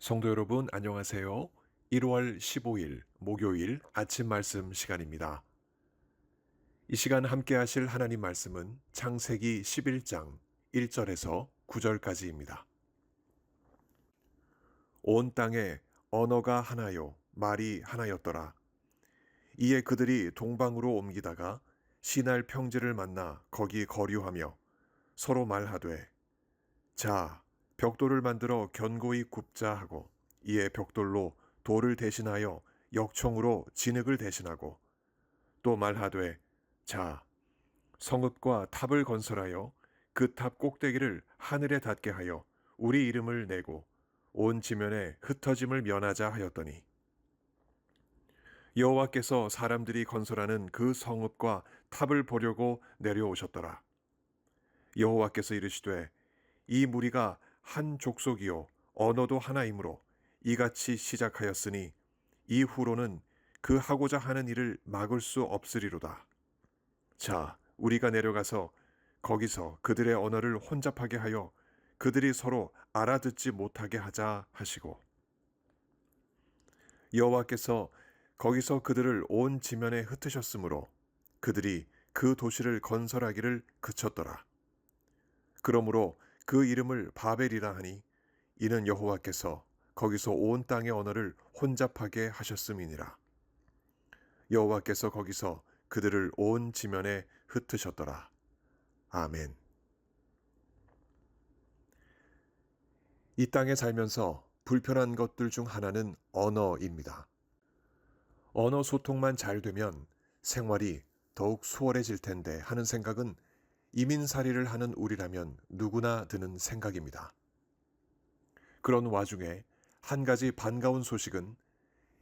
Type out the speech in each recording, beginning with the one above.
성도 여러분, 안녕하세요. 1월 15일 목요일 아침 말씀 시간입니다. 이 시간 함께 하실 하나님 말씀은 창세기 11장 1절에서 9절까지입니다. 온 땅에 언어가 하나요, 말이 하나였더라. 이에 그들이 동방으로 옮기다가 시날 평지를 만나 거기 거류하며 서로 말하되, 자, 벽돌을 만들어 견고히 굽자 하고, 이에 벽돌로 돌을 대신하여 역청으로 진흙을 대신하고, 또 말하되, 자, 성읍과 탑을 건설하여 그 탑 꼭대기를 하늘에 닿게 하여 우리 이름을 내고 온 지면에 흩어짐을 면하자 하였더니, 여호와께서 사람들이 건설하는 그 성읍과 탑을 보려고 내려오셨더라. 여호와께서 이르시되, 이 무리가 한 족속이요 언어도 하나이므로 이같이 시작하였으니 이후로는 그 하고자 하는 일을 막을 수 없으리로다. 자, 우리가 내려가서 거기서 그들의 언어를 혼잡하게 하여 그들이 서로 알아듣지 못하게 하자 하시고, 여호와께서 거기서 그들을 온 지면에 흩으셨으므로 그들이 그 도시를 건설하기를 그쳤더라. 그러므로 그 이름을 바벨이라 하니, 이는 여호와께서 거기서 온 땅의 언어를 혼잡하게 하셨음이니라. 여호와께서 거기서 그들을 온 지면에 흩으셨더라. 아멘. 이 땅에 살면서 불편한 것들 중 하나는 언어입니다. 언어 소통만 잘 되면 생활이 더욱 수월해질 텐데 하는 생각은 이민살이를 하는 우리라면 누구나 드는 생각입니다. 그런 와중에 한 가지 반가운 소식은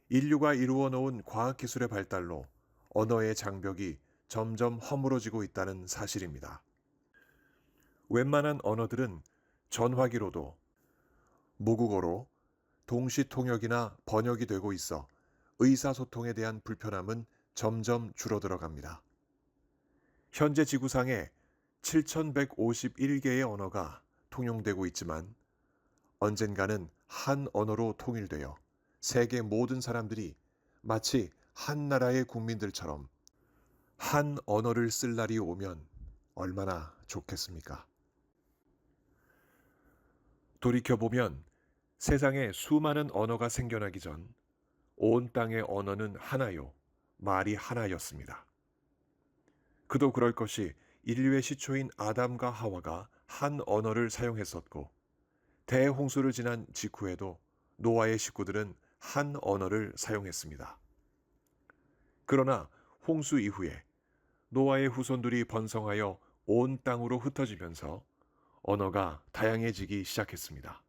인류가 이루어 놓은 과학기술의 발달로 언어의 장벽이 점점 허물어지고 있다는 사실입니다. 웬만한 언어들은 전화기로도 모국어로 동시통역이나 번역이 되고 있어 의사소통에 대한 불편함은 점점 줄어들어 갑니다. 현재 지구상에 7,151개의 언어가 통용되고 있지만 언젠가는 한 언어로 통일되어 세계 모든 사람들이 마치 한 나라의 국민들처럼 한 언어를 쓸 날이 오면 얼마나 좋겠습니까? 돌이켜보면 세상에 수많은 언어가 생겨나기 전 온 땅의 언어는 하나요, 말이 하나였습니다. 그도 그럴 것이 인류의 시초인 아담과 하와가 한 언어를 사용했었고, 대홍수를 지난 직후에도 노아의 식구들은 한 언어를 사용했습니다. 그러나 홍수 이후에 노아의 후손들이 번성하여 온 땅으로 흩어지면서 언어가 다양해지기 시작했습니다.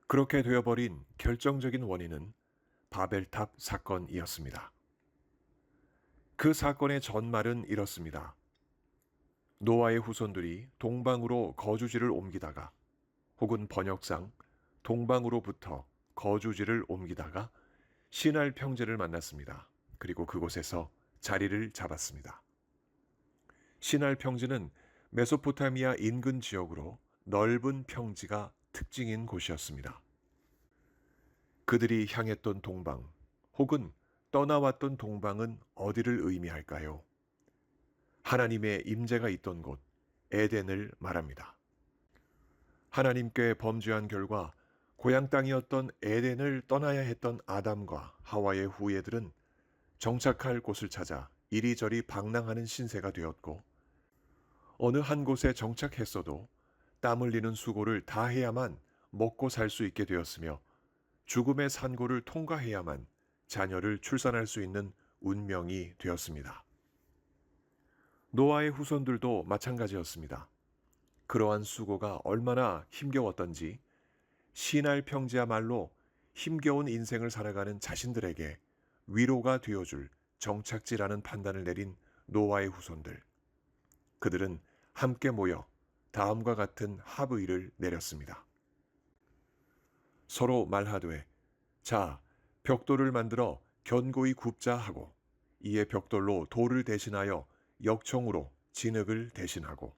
그렇게 되어버린 결정적인 원인은 바벨탑 사건이었습니다. 그 사건의 전말은 이렇습니다. 노아의 후손들이 동방으로 거주지를 옮기다가, 혹은 번역상 동방으로부터 거주지를 옮기다가 시날 평지를 만났습니다. 그리고 그곳에서 자리를 잡았습니다. 시날 평지는 메소포타미아 인근 지역으로 넓은 평지가 특징인 곳이었습니다. 그들이 향했던 동방, 혹은 떠나왔던 동방은 어디를 의미할까요? 하나님의 임재가 있던 곳, 에덴을 말합니다. 하나님께 범죄한 결과 고향 땅이었던 에덴을 떠나야 했던 아담과 하와의 후예들은 정착할 곳을 찾아 이리저리 방랑하는 신세가 되었고, 어느 한 곳에 정착했어도 땀 흘리는 수고를 다해야만 먹고 살 수 있게 되었으며, 죽음의 산고를 통과해야만 자녀를 출산할 수 있는 운명이 되었습니다. 노아의 후손들도 마찬가지였습니다. 그러한 수고가 얼마나 힘겨웠던지 시날 평지야말로 힘겨운 인생을 살아가는 자신들에게 위로가 되어줄 정착지라는 판단을 내린 노아의 후손들. 그들은 함께 모여 다음과 같은 합의를 내렸습니다. 서로 말하되, 자, 벽돌을 만들어 견고히 굽자 하고, 이에 벽돌로 돌을 대신하여 역청으로 진흙을 대신하고.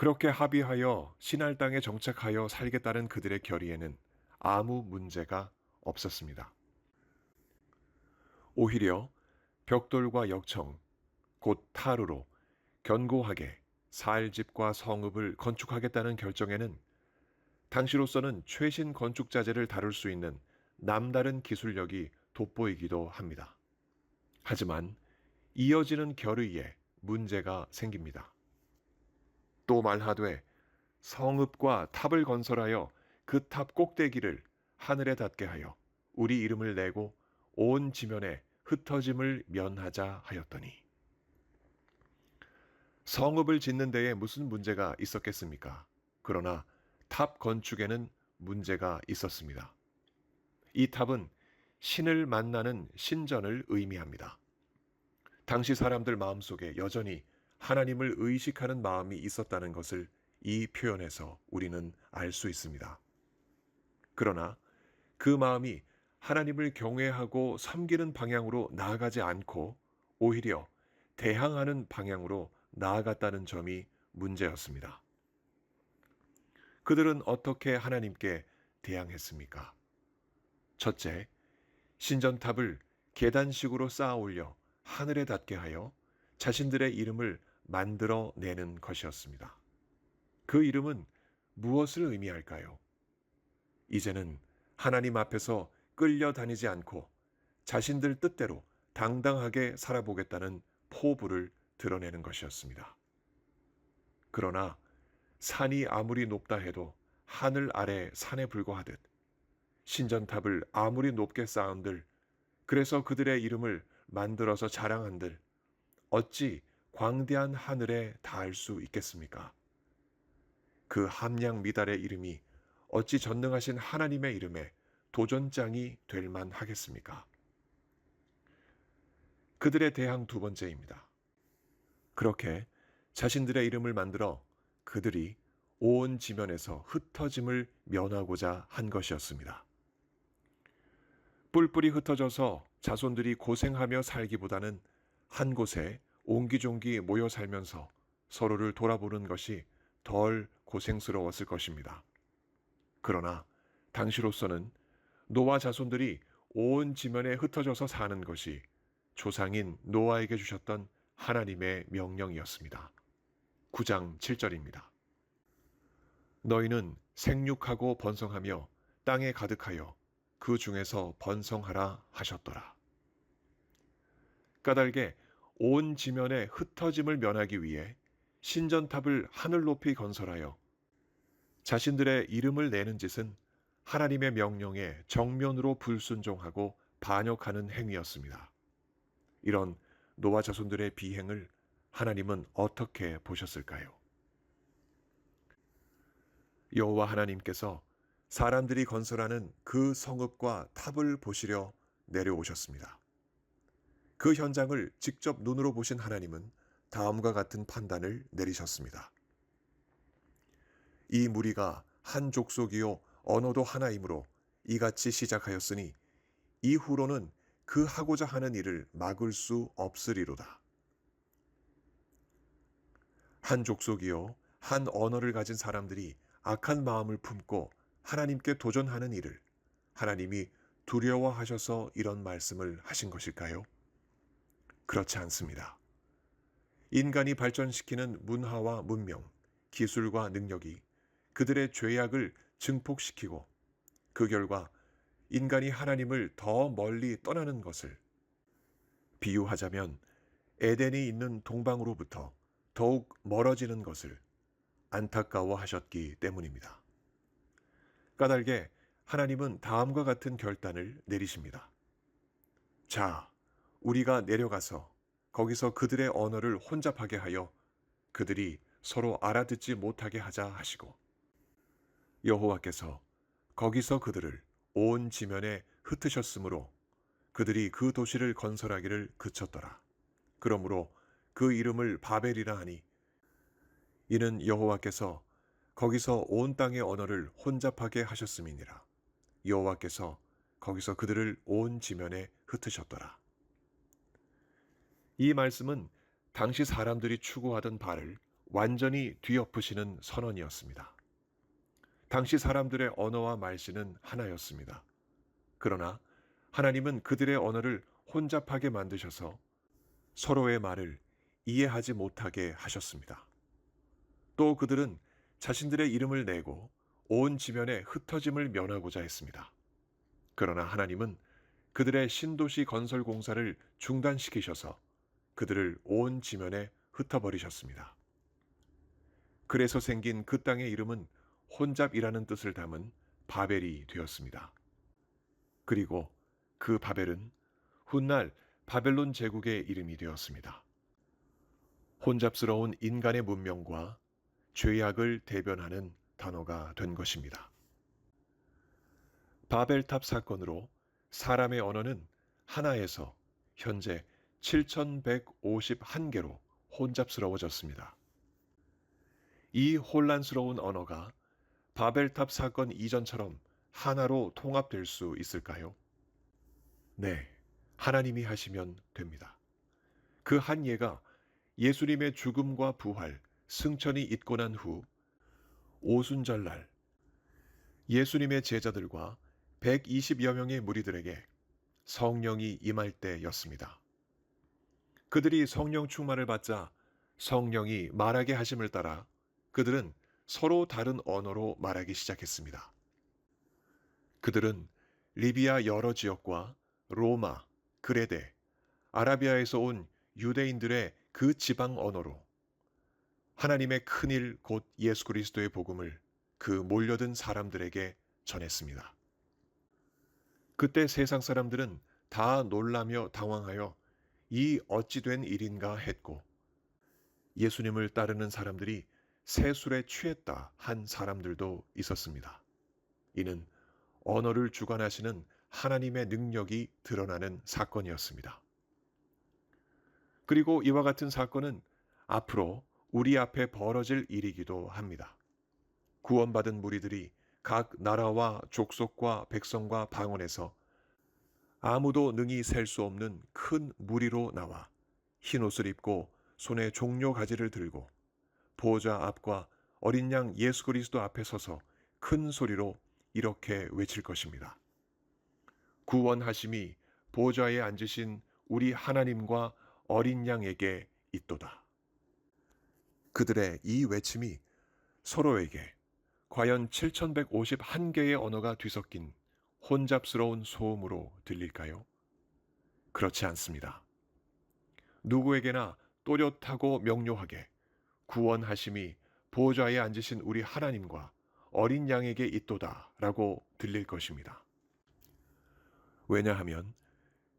그렇게 합의하여 시날 땅에 정착하여 살겠다는 그들의 결의에는 아무 문제가 없었습니다. 오히려 벽돌과 역청, 곧 타르로 견고하게 사흘집과 성읍을 건축하겠다는 결정에는 당시로서는 최신 건축자재를 다룰 수 있는 남다른 기술력이 돋보이기도 합니다. 하지만 이어지는 결의에 문제가 생깁니다. 또 말하되 성읍과 탑을 건설하여 그 탑 꼭대기를 하늘에 닿게 하여 우리 이름을 내고 온 지면에 흩어짐을 면하자 하였더니, 성읍을 짓는 데에 무슨 문제가 있었겠습니까? 그러나 탑 건축에는 문제가 있었습니다. 이 탑은 신을 만나는 신전을 의미합니다. 당시 사람들 마음속에 여전히 하나님을 의식하는 마음이 있었다는 것을 이 표현에서 우리는 알 수 있습니다. 그러나 그 마음이 하나님을 경외하고 섬기는 방향으로 나아가지 않고 오히려 대항하는 방향으로 나아갔다는 점이 문제였습니다. 그들은 어떻게 하나님께 대항했습니까? 첫째, 신전탑을 계단식으로 쌓아 올려 하늘에 닿게 하여 자신들의 이름을 만들어 내는 것이었습니다. 그 이름은 무엇을 의미할까요? 이제는 하나님 앞에서 끌려다니지 않고 자신들 뜻대로 당당하게 살아보겠다는 포부를 드러내는 것이었습니다. 그러나 산이 아무리 높다 해도 하늘 아래 산에 불과하듯 신전탑을 아무리 높게 쌓은들, 그래서 그들의 이름을 만들어서 자랑한들 어찌 광대한 하늘에 닿을 수 있겠습니까? 그 함량 미달의 이름이 어찌 전능하신 하나님의 이름에 도전장이 될 만하겠습니까? 그들의 대항 두 번째입니다. 그렇게 자신들의 이름을 만들어 그들이 온 지면에서 흩어짐을 면하고자 한 것이었습니다. 뿔뿔이 흩어져서 자손들이 고생하며 살기보다는 한 곳에 옹기종기 모여 살면서 서로를 돌아보는 것이 덜 고생스러웠을 것입니다. 그러나 당시로서는 노아 자손들이 온 지면에 흩어져서 사는 것이 조상인 노아에게 주셨던 하나님의 명령이었습니다. 9장 7절입니다. 너희는 생육하고 번성하며 땅에 가득하여 그 중에서 번성하라 하셨더라. 까닭에 온 지면에 흩어짐을 면하기 위해 신전탑을 하늘 높이 건설하여 자신들의 이름을 내는 짓은 하나님의 명령에 정면으로 불순종하고 반역하는 행위였습니다. 이런 노아 자손들의 비행을 하나님은 어떻게 보셨을까요? 여호와 하나님께서 사람들이 건설하는 그 성읍과 탑을 보시려 내려오셨습니다. 그 현장을 직접 눈으로 보신 하나님은 다음과 같은 판단을 내리셨습니다. 이 무리가 한 족속이요 언어도 하나이므로 이같이 시작하였으니 이후로는 그 하고자 하는 일을 막을 수 없으리로다. 한 족속이요 한 언어를 가진 사람들이 악한 마음을 품고 하나님께 도전하는 일을 하나님이 두려워하셔서 이런 말씀을 하신 것일까요? 그렇지 않습니다. 인간이 발전시키는 문화와 문명, 기술과 능력이 그들의 죄악을 증폭시키고 그 결과 인간이 하나님을 더 멀리 떠나는 것을 비유하자면 에덴이 있는 동방으로부터 더욱 멀어지는 것을 안타까워하셨기 때문입니다. 까닭에 하나님은 다음과 같은 결단을 내리십니다. 자, 우리가 내려가서 거기서 그들의 언어를 혼잡하게 하여 그들이 서로 알아듣지 못하게 하자 하시고, 여호와께서 거기서 그들을 온 지면에 흩으셨으므로 그들이 그 도시를 건설하기를 그쳤더라. 그러므로 그 이름을 바벨이라 하니 이는 여호와께서 거기서 온 땅의 언어를 혼잡하게 하셨음이니라. 여호와께서 거기서 그들을 온 지면에 흩으셨더라. 이 말씀은 당시 사람들이 추구하던 바를 완전히 뒤엎으시는 선언이었습니다. 당시 사람들의 언어와 말씨는 하나였습니다. 그러나 하나님은 그들의 언어를 혼잡하게 만드셔서 서로의 말을 이해하지 못하게 하셨습니다. 또 그들은 자신들의 이름을 내고 온 지면에 흩어짐을 면하고자 했습니다. 그러나 하나님은 그들의 신도시 건설 공사를 중단시키셔서 그들을 온 지면에 흩어버리셨습니다. 그래서 생긴 그 땅의 이름은 혼잡이라는 뜻을 담은 바벨이 되었습니다. 그리고 그 바벨은 훗날 바벨론 제국의 이름이 되었습니다. 혼잡스러운 인간의 문명과 죄악을 대변하는 단어가 된 것입니다. 바벨탑 사건으로 사람의 언어는 하나에서 현재 7,151개로 혼잡스러워졌습니다. 이 혼란스러운 언어가 바벨탑 사건 이전처럼 하나로 통합될 수 있을까요? 네, 하나님이 하시면 됩니다. 그 한 예가 예수님의 죽음과 부활, 승천이 있고 난 후 오순절날 예수님의 제자들과 120여 명의 무리들에게 성령이 임할 때였습니다. 그들이 성령 충만을 받자 성령이 말하게 하심을 따라 그들은 서로 다른 언어로 말하기 시작했습니다. 그들은 리비아 여러 지역과 로마, 그레데, 아라비아에서 온 유대인들의 그 지방 언어로 하나님의 큰일 곧 예수 그리스도의 복음을 그 몰려든 사람들에게 전했습니다. 그때 세상 사람들은 다 놀라며 당황하여 이 어찌 된 일인가 했고 예수님을 따르는 사람들이 새 술에 취했다 한 사람들도 있었습니다. 이는 언어를 주관하시는 하나님의 능력이 드러나는 사건이었습니다. 그리고 이와 같은 사건은 앞으로 우리 앞에 벌어질 일이기도 합니다. 구원받은 무리들이 각 나라와 족속과 백성과 방언에서 아무도 능히 셀 수 없는 큰 무리로 나와 흰 옷을 입고 손에 종려 가지를 들고 보좌 앞과 어린 양 예수 그리스도 앞에 서서 큰 소리로 이렇게 외칠 것입니다. 구원하심이 보좌에 앉으신 우리 하나님과 어린 양에게 있도다. 그들의 이 외침이 서로에게 과연 7,151개의 언어가 뒤섞인 혼잡스러운 소음으로 들릴까요? 그렇지 않습니다. 누구에게나 또렷하고 명료하게 구원하심이 보좌에 앉으신 우리 하나님과 어린 양에게 있도다 라고 들릴 것입니다. 왜냐하면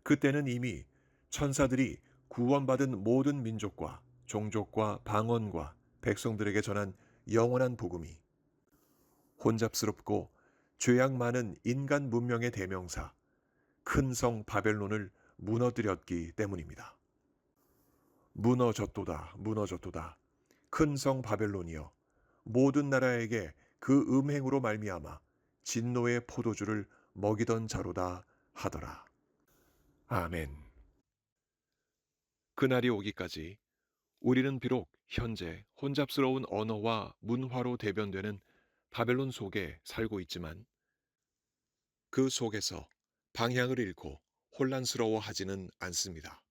그때는 이미 천사들이 구원받은 모든 민족과 종족과 방언과 백성들에게 전한 영원한 복음이 혼잡스럽고 죄악 많은 인간 문명의 대명사 큰 성 바벨론을 무너뜨렸기 때문입니다. 무너졌도다, 무너졌도다. 큰 성 바벨론이여, 모든 나라에게 그 음행으로 말미암아 진노의 포도주를 먹이던 자로다 하더라. 아멘. 그날이 오기까지 우리는 비록 현재 혼잡스러운 언어와 문화로 대변되는 바벨론 속에 살고 있지만 그 속에서 방향을 잃고 혼란스러워하지는 않습니다.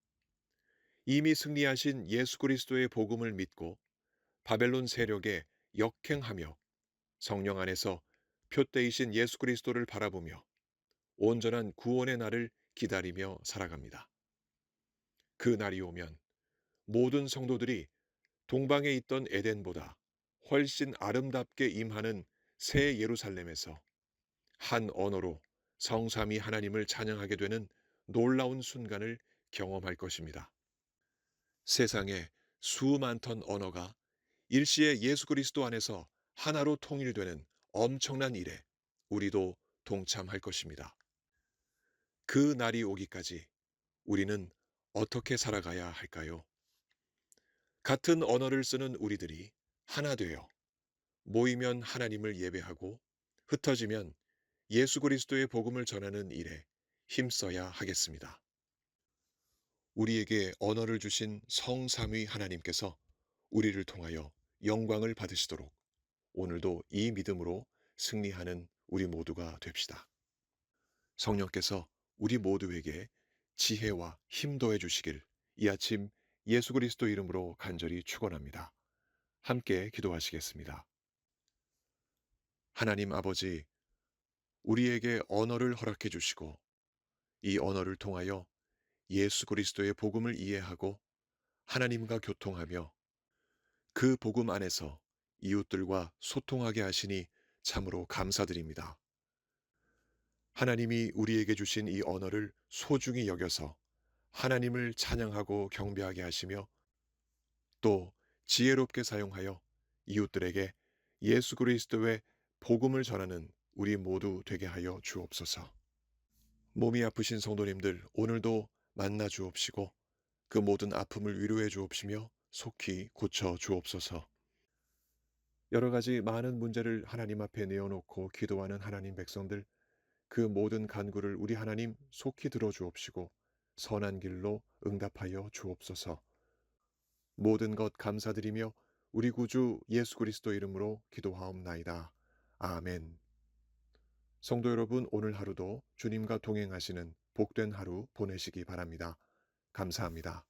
이미 승리하신 예수 그리스도의 복음을 믿고 바벨론 세력에 역행하며 성령 안에서 표대이신 예수 그리스도를 바라보며 온전한 구원의 날을 기다리며 살아갑니다. 그 날이 오면 모든 성도들이 동방에 있던 에덴보다 훨씬 아름답게 임하는 새 예루살렘에서 한 언어로 성삼위 하나님을 찬양하게 되는 놀라운 순간을 경험할 것입니다. 세상에 수많던 언어가 일시에 예수 그리스도 안에서 하나로 통일되는 엄청난 일에 우리도 동참할 것입니다. 그 날이 오기까지 우리는 어떻게 살아가야 할까요? 같은 언어를 쓰는 우리들이 하나 되어 모이면 하나님을 예배하고 흩어지면 예수 그리스도의 복음을 전하는 일에 힘써야 하겠습니다. 우리에게 언어를 주신 성삼위 하나님께서 우리를 통하여 영광을 받으시도록 오늘도 이 믿음으로 승리하는 우리 모두가 됩시다. 성령께서 우리 모두에게 지혜와 힘 더해 주시길 이 아침 예수 그리스도 이름으로 간절히 축원합니다. 함께 기도하시겠습니다. 하나님 아버지, 우리에게 언어를 허락해 주시고 이 언어를 통하여 예수 그리스도의 복음을 이해하고 하나님과 교통하며 그 복음 안에서 이웃들과 소통하게 하시니 참으로 감사드립니다. 하나님이 우리에게 주신 이 언어를 소중히 여겨서 하나님을 찬양하고 경배하게 하시며 또 지혜롭게 사용하여 이웃들에게 예수 그리스도의 복음을 전하는 우리 모두 되게 하여 주옵소서. 몸이 아프신 성도님들 오늘도 만나 주옵시고 그 모든 아픔을 위로해 주옵시며 속히 고쳐 주옵소서. 여러 가지 많은 문제를 하나님 앞에 내어놓고 기도하는 하나님 백성들, 그 모든 간구를 우리 하나님 속히 들어 주옵시고 선한 길로 응답하여 주옵소서. 모든 것 감사드리며 우리 구주 예수 그리스도 이름으로 기도하옵나이다. 아멘. 성도 여러분, 오늘 하루도 주님과 동행하시는 복된 하루 보내시기 바랍니다. 감사합니다.